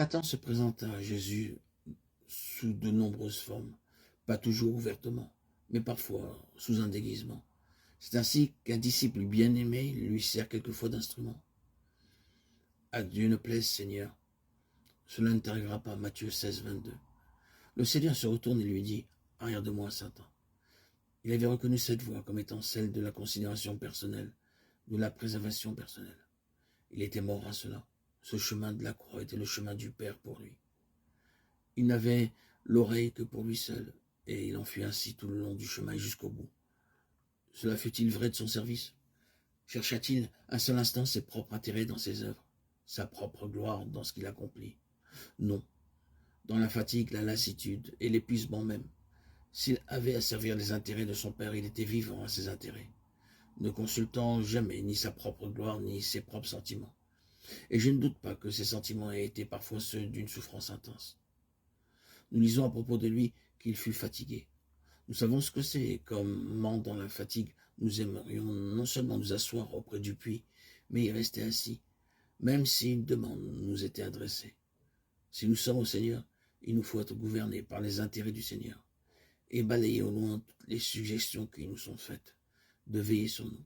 Satan se présente à Jésus sous de nombreuses formes, pas toujours ouvertement, mais parfois sous un déguisement. C'est ainsi qu'un disciple bien-aimé lui sert quelquefois d'instrument. À Dieu ne plaise, Seigneur, cela ne t'arrivera pas. Matthieu 16, 22. Le Seigneur se retourne et lui dit, arrière de moi, Satan. Il avait reconnu cette voix comme étant celle de la considération personnelle, de la préservation personnelle. Il était mort à cela. Ce chemin de la croix était le chemin du Père pour lui. Il n'avait l'oreille que pour lui seul, et il en fut ainsi tout le long du chemin jusqu'au bout. Cela fut-il vrai de son service? Chercha-t-il un seul instant ses propres intérêts dans ses œuvres, sa propre gloire dans ce qu'il accomplit? Non. Dans la fatigue, la lassitude et l'épuisement même, s'il avait à servir les intérêts de son Père, il était vivant à ses intérêts, ne consultant jamais ni sa propre gloire ni ses propres sentiments. Et je ne doute pas que ces sentiments aient été parfois ceux d'une souffrance intense. Nous lisons à propos de lui qu'il fut fatigué. Nous savons ce que c'est, comment dans la fatigue nous aimerions non seulement nous asseoir auprès du puits, mais y rester assis, même si une demande nous était adressée. Si nous sommes au Seigneur, il nous faut être gouvernés par les intérêts du Seigneur et balayer au loin toutes les suggestions qui nous sont faites, de veiller sur nous.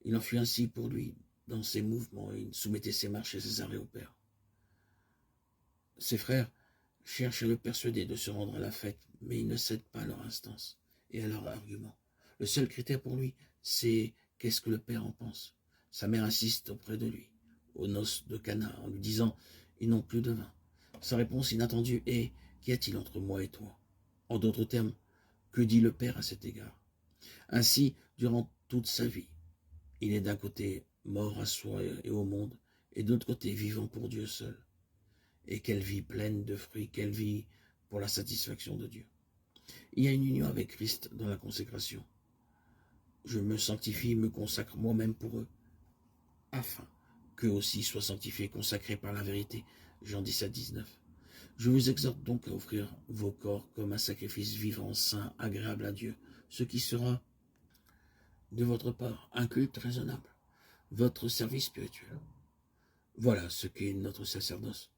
Il en fut ainsi pour lui dans ses mouvements, il soumettait ses marches et ses arrêts au Père. Ses frères cherchent à le persuader de se rendre à la fête, mais il ne cède pas à leur instance et à leur argument. Le seul critère pour lui, c'est qu'est-ce que le Père en pense. Sa mère insiste auprès de lui, aux noces de Cana, en lui disant « Ils n'ont plus de vin ». Sa réponse inattendue est « Qu'y a-t-il entre moi et toi ?» En d'autres termes, que dit le Père à cet égard? Ainsi, durant toute sa vie, il est d'un côté mort à soi et au monde, et de l'autre côté vivant pour Dieu seul. Et quelle vie pleine de fruits, quelle vie pour la satisfaction de Dieu. Il y a une union avec Christ dans la consécration. Je me sanctifie, me consacre moi-même pour eux, afin qu'eux aussi soient sanctifiés, consacrés par la vérité. Jean 17, 19. Je vous exhorte donc à offrir vos corps comme un sacrifice vivant, saint, agréable à Dieu, ce qui sera de votre part un culte raisonnable, votre service spirituel. Voilà ce qu'est notre sacerdoce.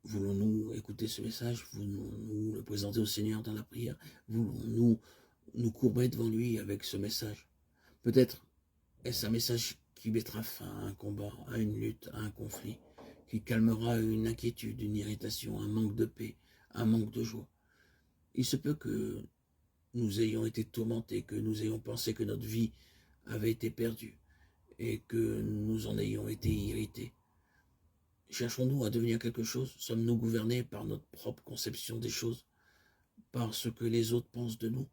Voulons-nous écouter ce message? Voulons-nous le présenter au Seigneur dans la prière? Voulons-nous nous courber devant lui avec ce message? Peut-être est-ce un message qui mettra fin à un combat, à une lutte, à un conflit, qui calmera une inquiétude, une irritation, un manque de paix, un manque de joie. Il se peut que nous ayons été tourmentés, que nous ayons pensé que notre vie avait été perdue et que nous en ayons été irrités. Cherchons-nous à devenir quelque chose? Sommes-nous gouvernés par notre propre conception des choses, par ce que les autres pensent de nous,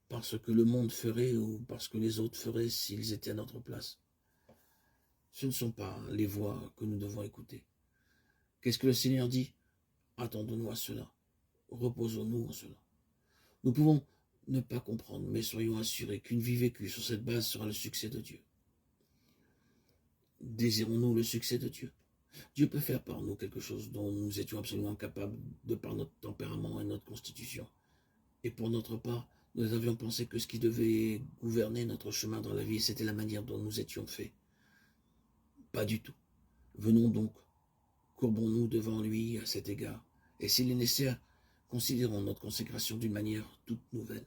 par ce que le monde ferait ou par ce que les autres feraient s'ils étaient à notre place? Ce ne sont pas les voix que nous devons écouter. Qu'est-ce que le Seigneur dit? Attendons-nous à cela, reposons-nous en cela. Nous pouvons ne pas comprendre, mais soyons assurés qu'une vie vécue sur cette base sera le succès de Dieu. Désirons-nous le succès de Dieu? Dieu peut faire par nous quelque chose dont nous étions absolument incapables de par notre tempérament et notre constitution. Et pour notre part, nous avions pensé que ce qui devait gouverner notre chemin dans la vie, c'était la manière dont nous étions faits. Pas du tout. Venons donc, courbons-nous devant lui à cet égard. Et s'il est nécessaire, considérons notre consécration d'une manière toute nouvelle.